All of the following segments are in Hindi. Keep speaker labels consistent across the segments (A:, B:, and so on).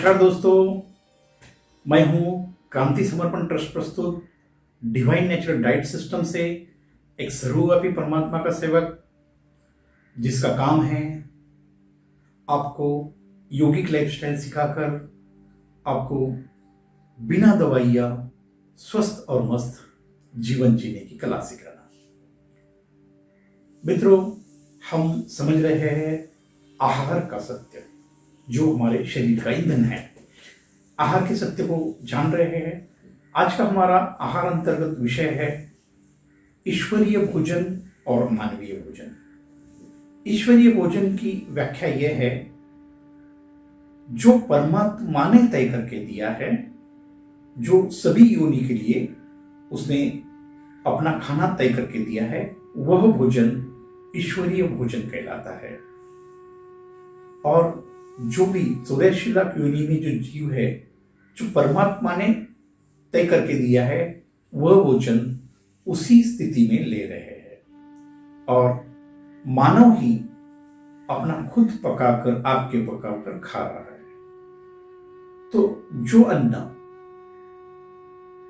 A: नमस्कार दोस्तों, मैं हूं क्रांति समर्पण ट्रस्ट प्रस्तुत डिवाइन नेचुरल डाइट सिस्टम से एक सर्वव्यापी परमात्मा का सेवक, जिसका काम है आपको योगिक लाइफस्टाइल सिखाकर आपको बिना दवाइयाँ स्वस्थ और मस्त जीवन जीने की कला सिखाना। मित्रों, हम समझ रहे हैं आहार का सत्य, जो हमारे शरीर का ईंधन है। आहार के सत्य को जान रहे हैं। आज का हमारा आहार अंतर्गत विषय है ईश्वरीय भोजन और मानवीय भोजन। ईश्वरीय भोजन की व्याख्या यह है, जो परमात्मा ने तय करके दिया है, जो सभी योनि के लिए उसने अपना खाना तय करके दिया है, वह भोजन ईश्वरीय भोजन कहलाता है। और जो भी 14 लाख योनि में जो जीव है, जो परमात्मा ने तय करके दिया है, वह भोजन उसी स्थिति में ले रहे हैं। और मानव ही अपना खुद पकाकर, आपके पकाकर खा रहा है। तो जो अन्न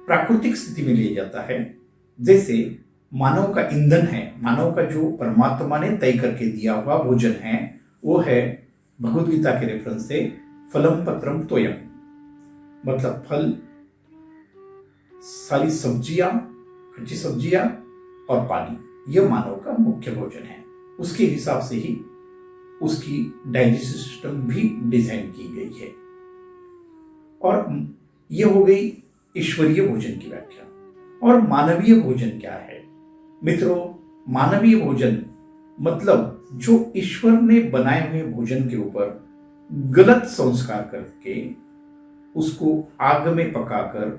A: प्राकृतिक स्थिति में ले जाता है, जैसे मानव का ईंधन है, मानव का जो परमात्मा ने तय करके दिया हुआ भोजन है, वो है भगवद गीता के रेफरेंस से फलम पत्रम तोयम, मतलब फल, सारी सब्जियां, कच्ची सब्जियां और पानी, यह मानव का मुख्य भोजन है। उसके हिसाब से ही उसकी डाइजेस्टिव सिस्टम भी डिजाइन की गई है। और यह हो गई ईश्वरीय भोजन की व्याख्या। और मानवीय भोजन क्या है? मित्रों, मानवीय भोजन मतलब जो ईश्वर ने बनाए हुए भोजन के ऊपर गलत संस्कार करके, उसको आग में पकाकर,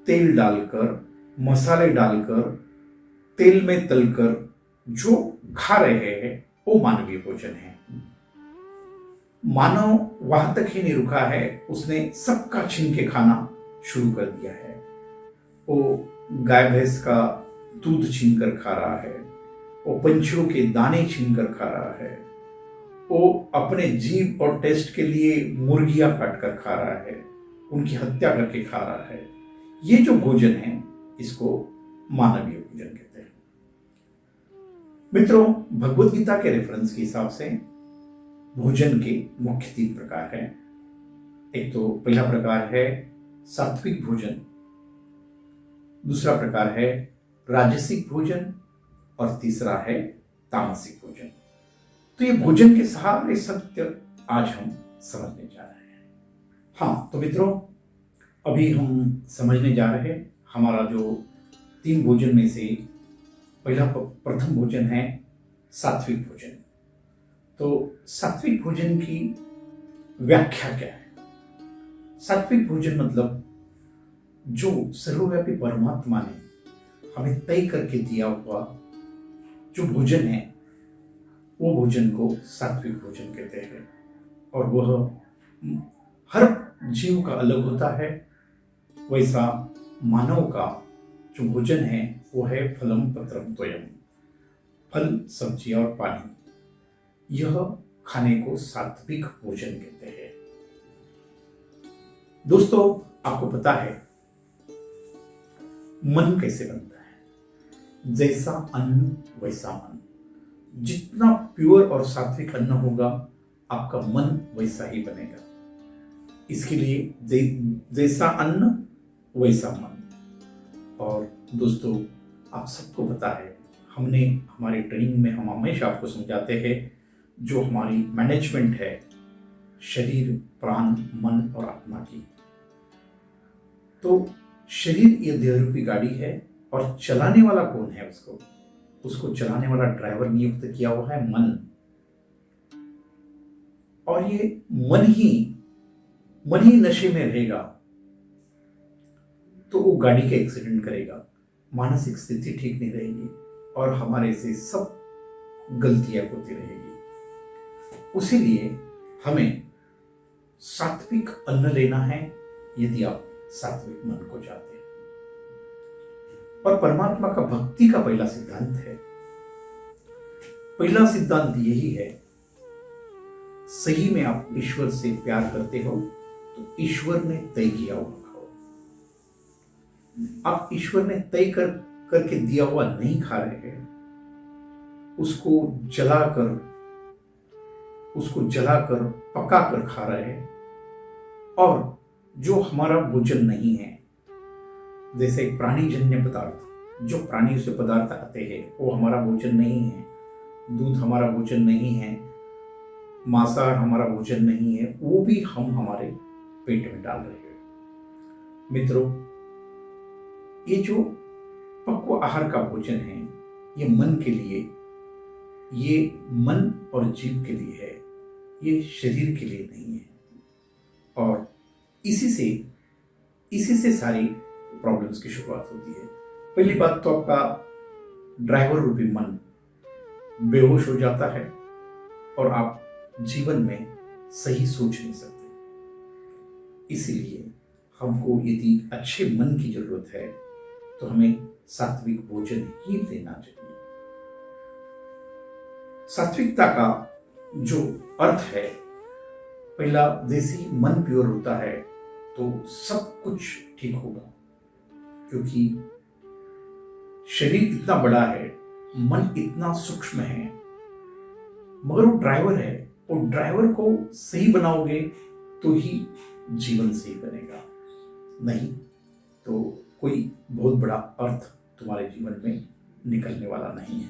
A: तेल डालकर, मसाले डालकर, तेल में तलकर जो खा रहे हैं, वो मानवीय भोजन है। मानव वहां तक ही नहीं रुका है, उसने सबका छीन के खाना शुरू कर दिया है। वो गाय भैंस का दूध छीन कर खा रहा है, वो पंछियों के दाने छीन कर खा रहा है, वो अपने जीव और टेस्ट के लिए मुर्गियां काट कर खा रहा है, उनकी हत्या करके खा रहा है। ये जो भोजन है, इसको मानवीय भोजन कहते हैं। मित्रों, भगवद गीता के रेफरेंस के हिसाब से भोजन के मुख्य 3 प्रकार हैं। एक तो पहला प्रकार है सात्विक भोजन, दूसरा प्रकार है राजसिक भोजन, और तीसरा है तामसिक भोजन। तो ये भोजन के सारे सत्य आज हम समझने जा रहे हैं। हाँ, तो मित्रों, अभी हम समझने जा रहे हैं हमारा जो 3 भोजन में से प्रथम भोजन है सात्विक भोजन। तो सात्विक भोजन की व्याख्या क्या है? सात्विक भोजन मतलब जो सर्वव्यापी परमात्मा ने हमें तय करके दिया हुआ जो भोजन है, वो भोजन को सात्विक भोजन कहते हैं। और वह हर जीव का अलग होता है। वैसा मानव का जो भोजन है, वो है फलम पत्रम तोयम, फल, सब्जियां और पानी। यह खाने को सात्विक भोजन कहते हैं। दोस्तों, आपको पता है मन कैसे बनता है? जैसा अन्न वैसा मन। जितना प्योर और सात्विक अन्न होगा, आपका मन वैसा ही बनेगा। इसके लिए जैसा अन्न वैसा मन। और दोस्तों, आप सबको पता है, हमने हमारी ट्रेनिंग में हम हमेशा आपको समझाते हैं, जो हमारी मैनेजमेंट है शरीर, प्राण, मन और आत्मा की। तो शरीर ये देहरूपी गाड़ी है, और चलाने वाला कौन है? उसको चलाने वाला ड्राइवर नियुक्त किया हुआ है मन। और ये मन ही नशे में रहेगा, तो वो गाड़ी का एक्सीडेंट करेगा, मानसिक स्थिति ठीक नहीं रहेगी, और हमारे से सब गलतियां होती रहेगी। उसीलिए हमें सात्विक अन्न लेना है, यदि आप सात्विक मन को चाहते हैं। और परमात्मा का भक्ति का पहला सिद्धांत है, पहला सिद्धांत यही है, सही में आप ईश्वर से प्यार करते हो तो ईश्वर ने तय किया हुआ खाओ। आप ईश्वर ने तय करके दिया हुआ नहीं खा रहे हैं, उसको जलाकर पकाकर खा रहे हैं। और जो हमारा भोजन नहीं है, जैसे प्राणीजन्य पदार्थ, जो प्राणियों से पदार्थ आते हैं वो हमारा भोजन नहीं है। दूध हमारा भोजन नहीं है, मांसाहार हमारा भोजन नहीं है, वो भी हम हमारे पेट में डाल रहे हैं। मित्रों, ये जो पक्व आहार का भोजन है, ये मन के लिए, ये मन और जीव के लिए है, ये शरीर के लिए नहीं है। और इसी से सारी प्रॉब्लम्स की शुरुआत होती है। पहली बात तो आपका ड्राइवर रूपी मन बेहोश हो जाता है और आप जीवन में सही सोच नहीं सकते। इसीलिए हमको यदि अच्छे मन की जरूरत है तो हमें सात्विक भोजन ही लेना चाहिए। सात्विकता का जो अर्थ है, पहला, जैसे मन प्योर होता है तो सब कुछ ठीक होगा, क्योंकि शरीर इतना बड़ा है, मन इतना सूक्ष्म है, मगर वो ड्राइवर है। वो ड्राइवर को सही बनाओगे तो ही जीवन सही बनेगा, नहीं तो कोई बहुत बड़ा अर्थ तुम्हारे जीवन में निकलने वाला नहीं है।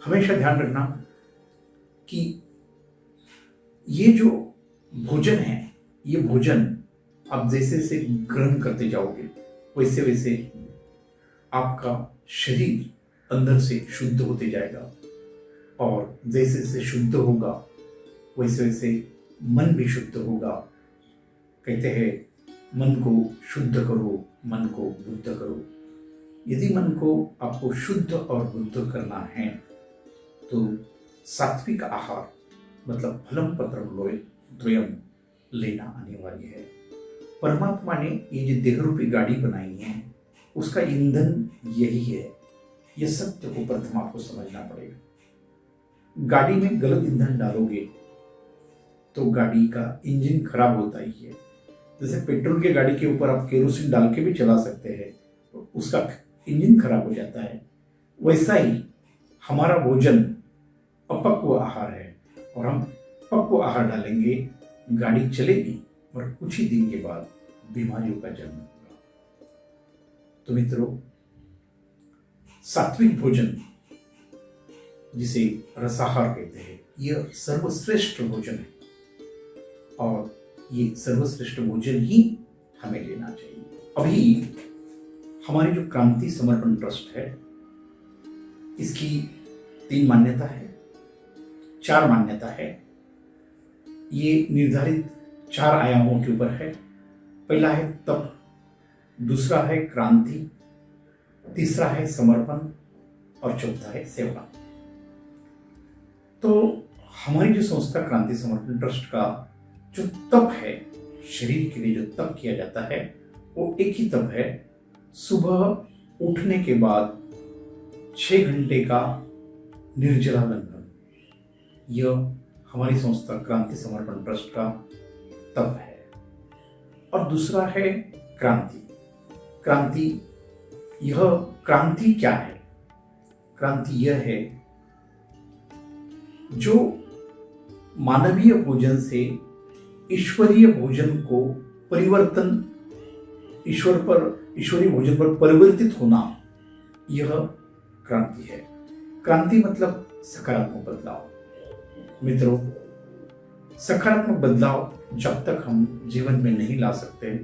A: हमेशा ध्यान रखना कि ये जो भोजन है, ये भोजन आप जैसे जैसे ग्रहण करते जाओगे वैसे वैसे आपका शरीर अंदर से शुद्ध होते जाएगा, और जैसे जैसे शुद्ध होगा वैसे वैसे मन भी शुद्ध होगा। कहते हैं मन को शुद्ध करो, मन को बुद्ध करो। यदि मन को आपको शुद्ध और बुद्ध करना है तो सात्विक आहार मतलब फलम पत्रम द्वयम लेना अनिवार्य है। परमात्मा ने ये जो देह रूपी गाड़ी बनाई है उसका ईंधन यही है। यह सत्य को प्रथम आपको समझना पड़ेगा। गाड़ी में गलत ईंधन डालोगे तो गाड़ी का इंजन खराब होता ही है। जैसे पेट्रोल की गाड़ी के ऊपर आप केरोसिन डाल के भी चला सकते हैं तो उसका इंजन खराब हो जाता है। वैसा ही हमारा भोजन अपक्व आहार है, और हम पक्व आहार डालेंगे, गाड़ी चलेगी और कुछ ही दिन के बाद बीमारियों का जन्म होगा। तो मित्रों, सात्विक भोजन जिसे रसाहार कहते हैं, यह सर्वश्रेष्ठ भोजन है, और ये सर्वश्रेष्ठ भोजन ही हमें लेना चाहिए। अभी हमारी जो क्रांति समर्पण ट्रस्ट है, इसकी 3 मान्यता है, 4 मान्यता है। ये निर्धारित 4 आयामों के ऊपर है। पहला है तप, दूसरा है क्रांति, तीसरा है समर्पण, और चौथा है सेवा। तो हमारी जो संस्था क्रांति समर्पण ट्रस्ट का जो तप है, शरीर के लिए जो तप किया जाता है, वो एक ही तप है। सुबह उठने के बाद 6 घंटे का निर्जला लंघन, यह हमारी संस्था क्रांति समर्पण ट्रस्ट का तप है। और दूसरा है क्रांति। क्रांति क्या है? क्रांति यह है जो मानवीय भोजन से ईश्वरीय भोजन को परिवर्तन, ईश्वरीय भोजन पर परिवर्तित होना, यह क्रांति है। क्रांति मतलब सकारात्मक बदलाव। मित्रों, सकारात्मक बदलाव जब तक हम जीवन में नहीं ला सकते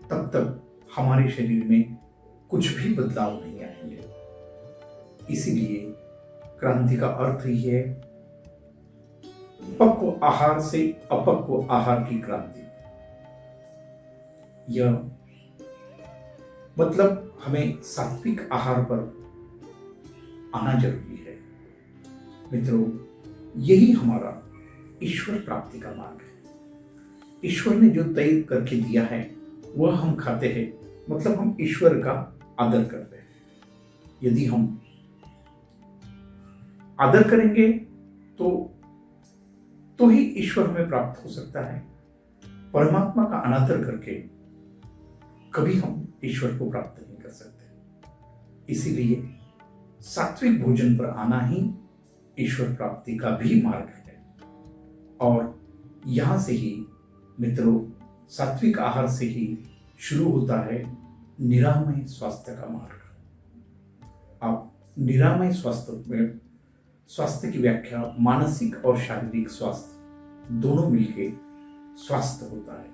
A: तब तक हमारे शरीर में कुछ भी बदलाव नहीं आएंगे। इसीलिए क्रांति का अर्थ ही है पक्व आहार से अपक्व आहार की क्रांति। यह मतलब हमें सात्विक आहार पर आना जरूरी है। मित्रों, यही हमारा ईश्वर प्राप्ति का मार्ग है। ईश्वर ने जो तय करके दिया है वह हम खाते हैं, मतलब हम ईश्वर का आदर करते हैं। यदि हम आदर करेंगे तो ही ईश्वर हमें प्राप्त हो सकता है। परमात्मा का अनादर करके कभी हम ईश्वर को प्राप्त नहीं कर सकते। इसीलिए सात्विक भोजन पर आना ही ईश्वर प्राप्ति का भी मार्ग है। और यहां से ही मित्रों, सात्विक आहार से ही शुरू होता है निरामय स्वास्थ्य का मार्ग। आप निरामय स्वास्थ्य की व्याख्या मानसिक और शारीरिक स्वास्थ्य दोनों मिलके स्वास्थ्य होता है।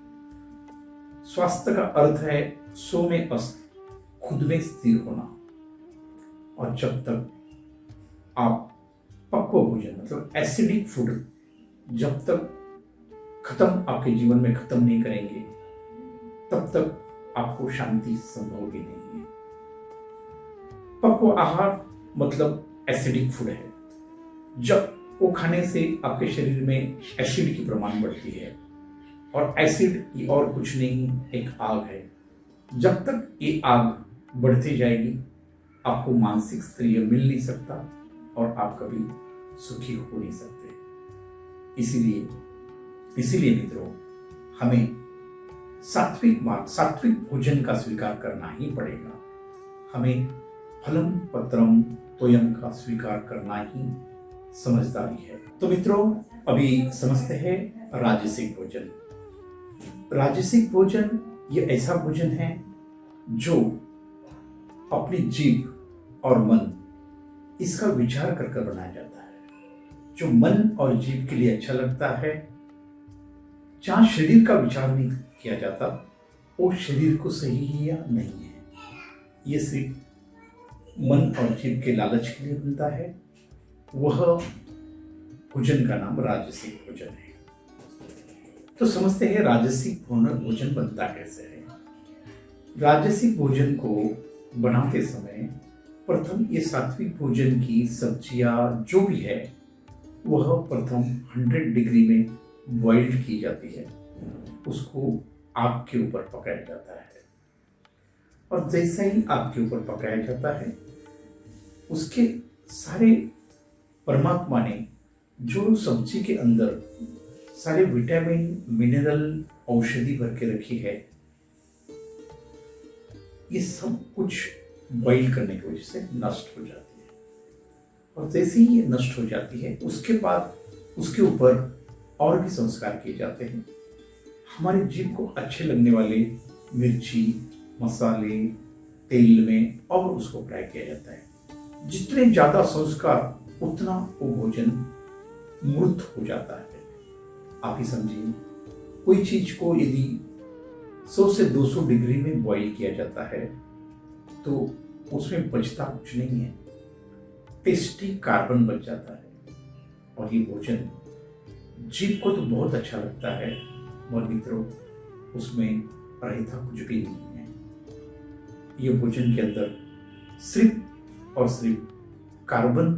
A: स्वास्थ्य का अर्थ है सो में अस्त, खुद में स्थिर होना। और जब तक आप पक्व भोजन मतलब एसिडिक फूड जब तक खत्म आपके जीवन में खत्म नहीं करेंगे, तब तक आपको शांति संभव भी नहीं है। पक्व आहार मतलब एसिडिक फूड है। जब वो खाने से आपके शरीर में एसिड की प्रमाण बढ़ती है, और एसिड ये और कुछ नहीं, एक आग है। जब तक ये आग बढ़ती जाएगी, आपको मानसिक स्थैर्य मिल नहीं सकता और आप कभी सुखी हो नहीं सकते। इसीलिए मित्रों, हमें सात्विक भोजन का स्वीकार करना ही पड़ेगा। हमें फलम पत्रम तोयम का स्वीकार करना ही समझदारी है। तो मित्रों, अभी समझते हैं राजसिक भोजन। राजसिक भोजन ये ऐसा भोजन है जो अपनी जीभ और मन इसका विचार कर बनाया जाता है। जो मन और जीभ के लिए अच्छा लगता है, जहां शरीर का विचार नहीं किया जाता, वो शरीर को सही है या नहीं है, ये सिर्फ मन और जीभ के लालच के लिए बनता है। वह भोजन का नाम राजसिक भोजन है। तो समझते हैं राजसिक भोजन बनता कैसे है। राजसिक भोजन को बनाते समय प्रथम ये सात्विक भोजन की सब्जियां जो भी है वह प्रथम 100 डिग्री में बॉइल्ड की जाती है। उसको आग के ऊपर पकाया जाता है, और जैसे ही आग के ऊपर पकाया जाता है, उसके सारे परमात्मा ने जो सब्जी के अंदर सारे विटामिन, मिनरल, औषधि भर के रखी है, ये सब कुछ बॉइल करने की वजह से नष्ट हो जाती है। और जैसे ही ये नष्ट हो जाती है, उसके बाद उसके ऊपर और भी संस्कार किए जाते हैं। हमारे जीभ को अच्छे लगने वाले मिर्ची, मसाले, तेल में और उसको फ्राई किया जाता है। जितने ज्यादा संस्कार, उतना वो भोजन मूर्त हो जाता है। आप ही समझिए, कोई चीज को यदि 100 से 200 डिग्री में बॉईल किया जाता है तो उसमें बचता कुछ नहीं है, टेस्टी कार्बन बच जाता है। और ये भोजन जीभ को तो बहुत अच्छा लगता है, और मित्रों उसमें रहता कुछ भी नहीं है। ये भोजन के अंदर सिर्फ और सिर्फ कार्बन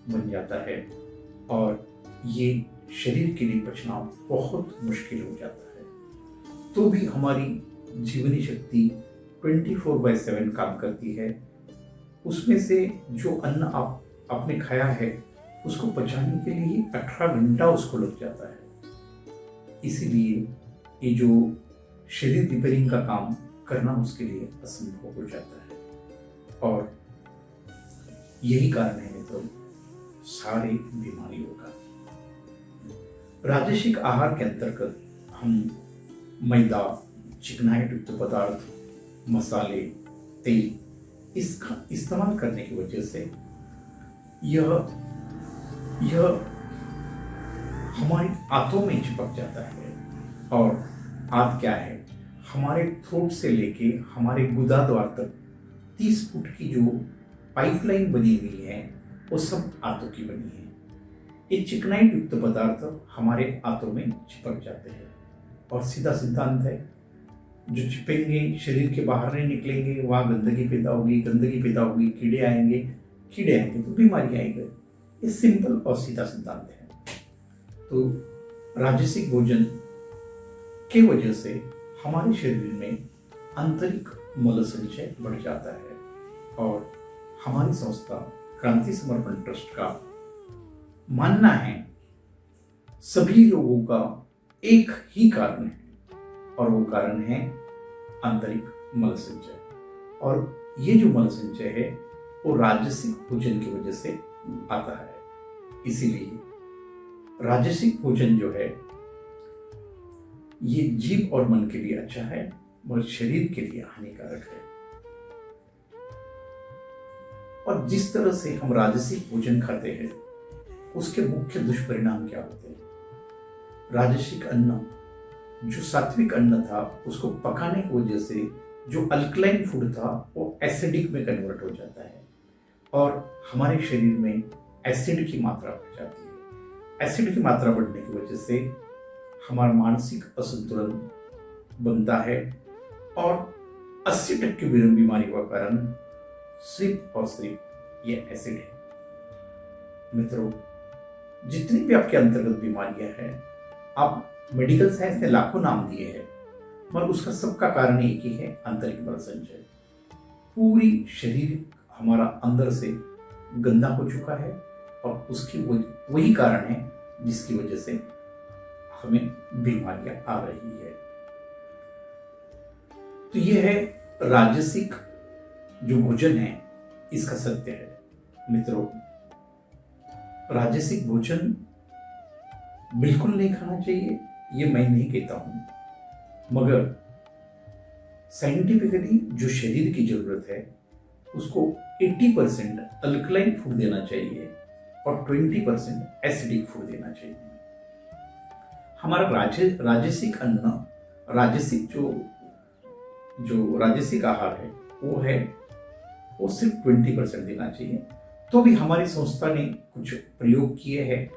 A: बन जाता है, और ये शरीर के लिए बचना बहुत मुश्किल हो जाता है। तो भी हमारी जीवनी शक्ति 24/7 काम करती है। उसमें से जो अन्न आपने खाया है, उसको पचाने के लिए 18 घंटा उसको लग जाता है। इसीलिए ये जो शरीर रिपेयरिंग का काम करना उसके लिए असंभव हो जाता है। और यही कारण है तो सारी बीमारियों का। राजसिक आहार के अंतर्गत हम मैदा, चिकनाई युक्त पदार्थ, मसाले, तेल इसका इस्तेमाल करने की वजह से यह हमारी आंतों में चिपक जाता है। और आंत क्या है? हमारे थ्रोट से लेके हमारे गुदा द्वार तक 30 फुट की जो पाइपलाइन बनी हुई है, वो सब आंतों की बनी है। ये चिकनाई युक्त पदार्थ हमारे आंतों में चिपक जाते हैं, और सीधा सिद्धांत है, जो चिपेंगे शरीर के बाहर नहीं निकलेंगे, वहाँ गंदगी पैदा होगी, कीड़े आएंगे तो बीमारी आएगी। ये सिंपल और सीधा सिद्धांत है। तो राजसिक भोजन के वजह से हमारे शरीर में आंतरिक मल संचय बढ़ जाता है, और हमारी संस्था क्रांति समर्पण ट्रस्ट का मानना है सभी रोगों का एक ही कारण है, और वो कारण है आंतरिक मल संचय। और ये जो मल संचय है वो राजसिक भोजन की वजह से आता है। इसीलिए राजसिक भोजन जो है ये जीभ और मन के लिए अच्छा है मगर शरीर के लिए हानिकारक है। और जिस तरह से हम राजसिक भोजन खाते हैं उसके मुख्य दुष्परिणाम क्या होते हैं? राजसिक अन्न जो सात्विक अन्न था उसको पकाने की वजह से जो अल्कलाइन फूड था वो एसिडिक में कन्वर्ट हो जाता है और हमारे शरीर में एसिड की मात्रा बढ़ जाती है। एसिड की मात्रा बढ़ने की वजह से हमारा मानसिक असंतुलन बनता है और 80% बीमारी का कारण सिर्फ और सिर्फ ये एसिड है। मित्रों, जितनी भी आपके अंतर्गत बीमारियां हैं, आप मेडिकल साइंस ने लाखों नाम दिए हैं मगर उसका सबका कारण एक ही है, आंतरिक मल संचय। पूरी शरीर हमारा अंदर से गंदा हो चुका है और उसकी वही कारण है जिसकी वजह से हमें बीमारियां आ रही है। तो यह है राजसिक जो भोजन है, इसका सत्य है। मित्रों, राजसिक भोजन बिल्कुल नहीं खाना चाहिए ये मैं नहीं कहता हूं, मगर साइंटिफिकली जो शरीर की जरूरत है उसको 80% अल्कलाइन फूड देना चाहिए और 20% एसिडिक फूड देना चाहिए। हमारा राजसिक अन्न, राजसिक जो राजसिक आहार है वो सिर्फ 20% देना चाहिए। तो भी हमारी संस्था ने कुछ प्रयोग किए हैं,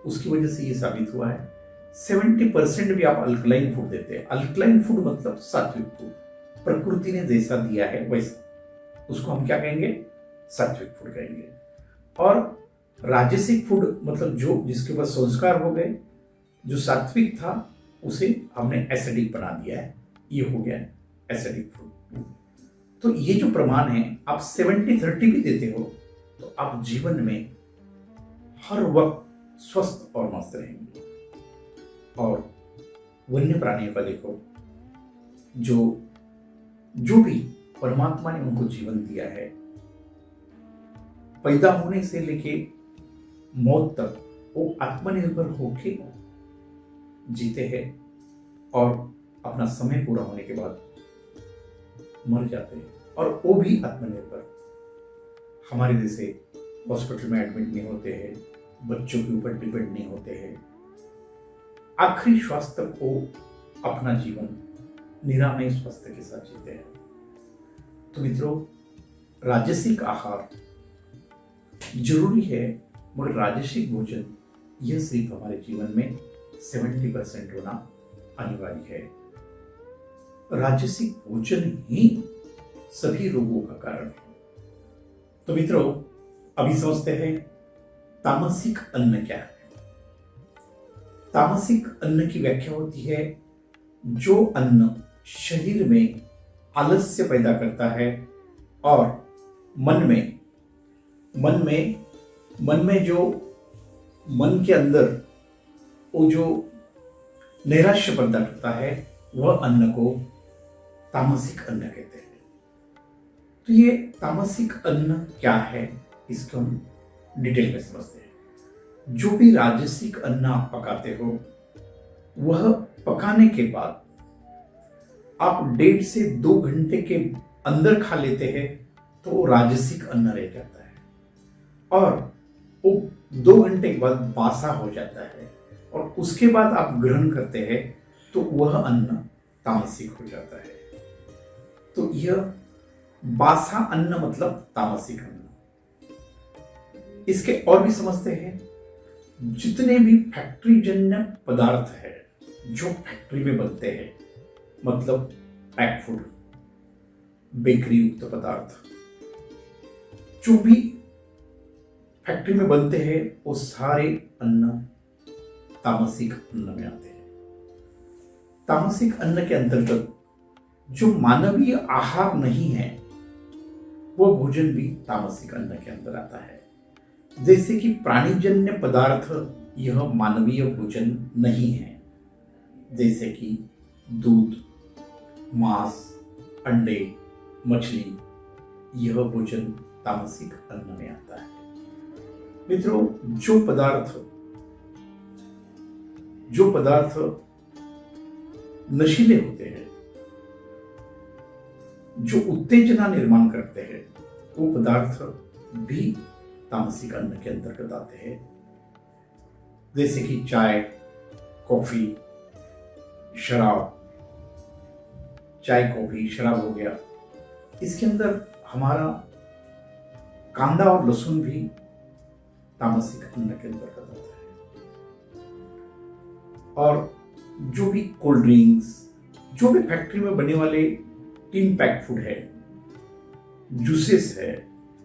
A: उसकी वजह से ये साबित हुआ है 70% भी आप अल्कलाइन फूड देते हैं। अल्कलाइन फूड मतलब सात्विक फूड, प्रकृति ने जैसा दिया है वैसा, उसको हम क्या कहेंगे? सात्विक फूड कहेंगे। और राजसिक फूड मतलब जो जिसके ऊपर संस्कार हो गए, जो सात्विक था उसे हमने एसिडिक बना दिया है, ये हो गया एसिडिक फूड। तो ये जो प्रमाण है, आप 70-30 भी देते हो तो आप जीवन में हर वक्त स्वस्थ और मस्त रहेंगे। और वन्य प्राणियों का देखो, जो भी परमात्मा ने उनको जीवन दिया है, पैदा होने से लेके मौत तक वो आत्मनिर्भर होके जीते हैं और अपना समय पूरा होने के बाद मर जाते हैं। और वो भी आत्मनिर्भर, हमारे जैसे हॉस्पिटल में एडमिट नहीं होते हैं, बच्चों के ऊपर डिपेंड नहीं होते हैं, आखिरी श्वास तक वो अपना जीवन निरामय स्वास्थ्य के साथ जीते हैं। तो मित्रों, राजसिक आहार जरूरी है मगर राजसिक भोजन यह सिर्फ हमारे जीवन में 70% होना अनिवार्य है। राजसिक भोजन ही सभी रोगों का कारण है। तो मित्रों, अभी समझते हैं तामसिक अन्न क्या है। तामसिक अन्न की व्याख्या होती है जो अन्न शरीर में आलस्य पैदा करता है और मन में जो मन के अंदर वो जो नैराश्य पैदा करता है, वह अन्न को तामसिक अन्न कहते हैं। तो ये तामसिक अन्न क्या है, इसको हम डिटेल में समझते हैं। जो भी राजसिक अन्न आप पकाते हो, वह पकाने के बाद आप 1.5 से 2 घंटे के अंदर खा लेते हैं तो वो राजसिक अन्न रह जाता है और वो 2 घंटे के बाद बासा हो जाता है और उसके बाद आप ग्रहण करते हैं तो वह अन्न तामसिक हो जाता है। तो यह बासा अन्न मतलब तामसिक अन्न। इसके और भी समझते हैं, जितने भी फैक्ट्री जन्य पदार्थ है जो फैक्ट्री में बनते हैं, मतलब पैक फूड, बेकरी युक्त पदार्थ जो भी फैक्ट्री में बनते हैं, वो सारे अन्न तामसिक अन्न में आते हैं। तामसिक अन्न के अंतर्गत जो मानवीय आहार नहीं है वो भोजन भी तामसिक अन्न के अंदर आता है। जैसे कि प्राणीजन्य पदार्थ यह मानवीय भोजन नहीं है, जैसे कि दूध, मांस, अंडे, मछली, यह भोजन तामसिक अन्न में आता है। मित्रों, जो पदार्थ नशीले होते हैं, जो उत्तेजना निर्माण करते हैं, वो पदार्थ भी तामसिक अन्न के अंतर्गत आते हैं। जैसे कि चाय, कॉफी, शराब। चाय, कॉफी, शराब हो गया, इसके अंदर हमारा कांदा और लहसुन भी तामसिक अन्न के अंतर्गत आता है। और जो भी कोल्ड ड्रिंक्स, जो भी फैक्ट्री में बनने वाले टिन पैक फूड है, जूसेस है,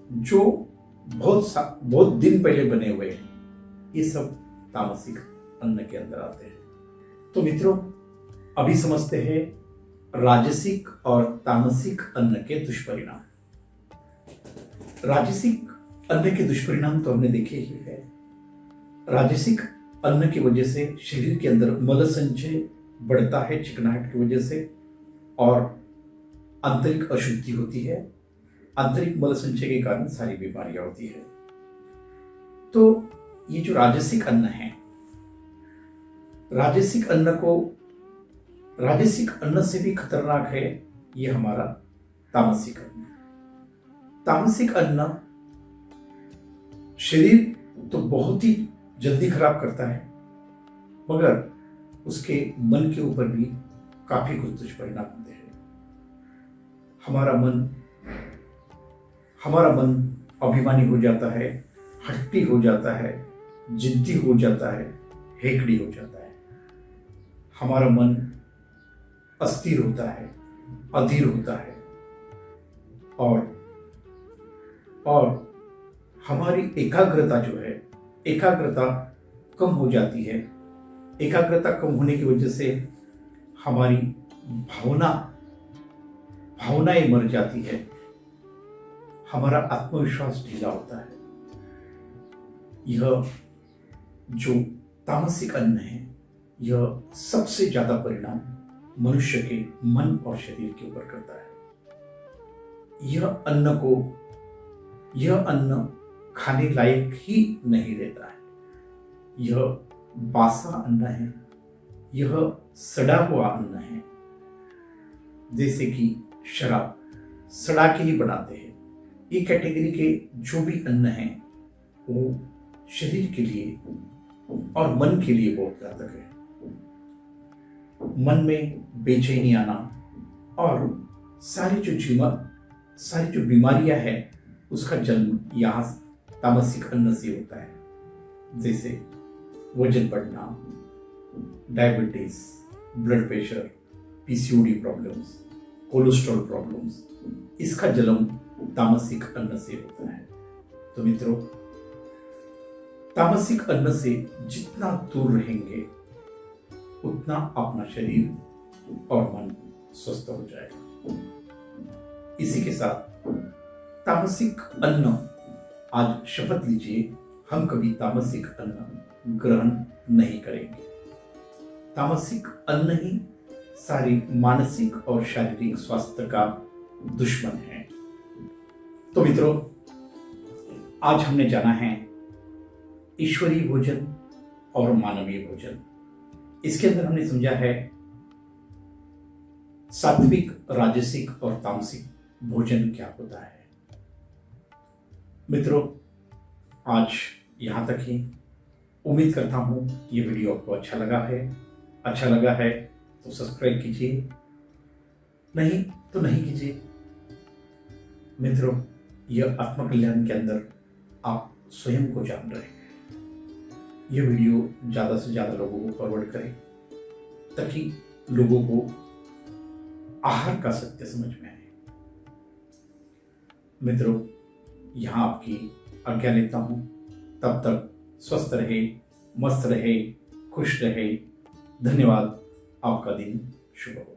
A: जो बहुत दिन पहले बने हुए हैं, ये सब तामसिक अन्न के अंदर आते हैं। तो मित्रों, अभी समझते हैं राजसिक और तामसिक अन्न के दुष्परिणाम। राजसिक अन्न के दुष्परिणाम तो हमने देखे ही है। राजसिक अन्न की वजह से शरीर के अंदर मल संचय बढ़ता है, चिकनाहट की वजह से, और आंतरिक अशुद्धि होती है। आंतरिक मल संचय के कारण सारी बीमारियां होती है। तो ये जो राजसिक अन्न है, राजसिक अन्न से भी खतरनाक है ये हमारा तामसिक अन्न। तामसिक अन्न शरीर तो बहुत ही जल्दी खराब करता है, मगर उसके मन के ऊपर भी काफी कुछ दुष्परिणाम होते हैं। हमारा मन अभिमानी हो जाता है, हट्टी हो जाता है, जिद्दी हो जाता है, हेकड़ी हो जाता है। हमारा मन अस्थिर होता है, अधीर होता है, और हमारी एकाग्रता जो है, एकाग्रता कम हो जाती है। एकाग्रता कम होने की वजह से हमारी भावनाएं मर जाती है। हमारा आत्मविश्वास ढीला होता है। यह जो तामसिक अन्न है, यह सबसे ज्यादा परिणाम मनुष्य के मन और शरीर के ऊपर करता है। यह अन्न खाने लायक ही नहीं रहता है। यह बासा अन्न है, यह सड़ा हुआ अन्न है। जैसे कि शराब सड़ा के ही बनाते हैं। ये कैटेगरी के जो भी अन्न हैं, वो शरीर के लिए और मन के लिए बहुत घातक है। मन में बेचैनी आना और सारी जो बीमारियां हैं, उसका जन्म यहाँ तामसिक अन्न से होता है। जैसे वजन बढ़ना, diabetes, blood pressure, PCOD problems, cholesterol problems, इसका जन्म तामसिक अन्न से होता है। तो मित्रों, तामसिक अन्न से जितना दूर रहेंगे, उतना अपना शरीर और मन स्वस्थ हो जाएगा। इसी के साथ तामसिक अन्न, आज शपथ लीजिए, हम कभी तामसिक अन्न ग्रहण नहीं करेंगे। तामसिक अन्न ही सारी मानसिक और शारीरिक स्वास्थ्य का दुश्मन है। तो मित्रों, आज हमने जाना है ईश्वरीय भोजन और मानवीय भोजन। इसके अंदर हमने समझा है सात्विक, राजसिक और तामसिक भोजन क्या होता है। मित्रों, आज यहां तक ही। उम्मीद करता हूं ये वीडियो आपको अच्छा लगा है तो सब्सक्राइब कीजिए, नहीं तो नहीं कीजिए। मित्रों, यह आत्मकल्याण के अंदर आप स्वयं को जान रहे हैं। यह वीडियो ज्यादा से ज्यादा लोगों को फॉरवर्ड करें, ताकि लोगों को आहार का सत्य समझ में आए। मित्रों, यहां आपकी आज्ञा लेता हूं। तब तक स्वस्थ रहे, मस्त रहे, खुश रहे। धन्यवाद। आपका दिन शुभ हो।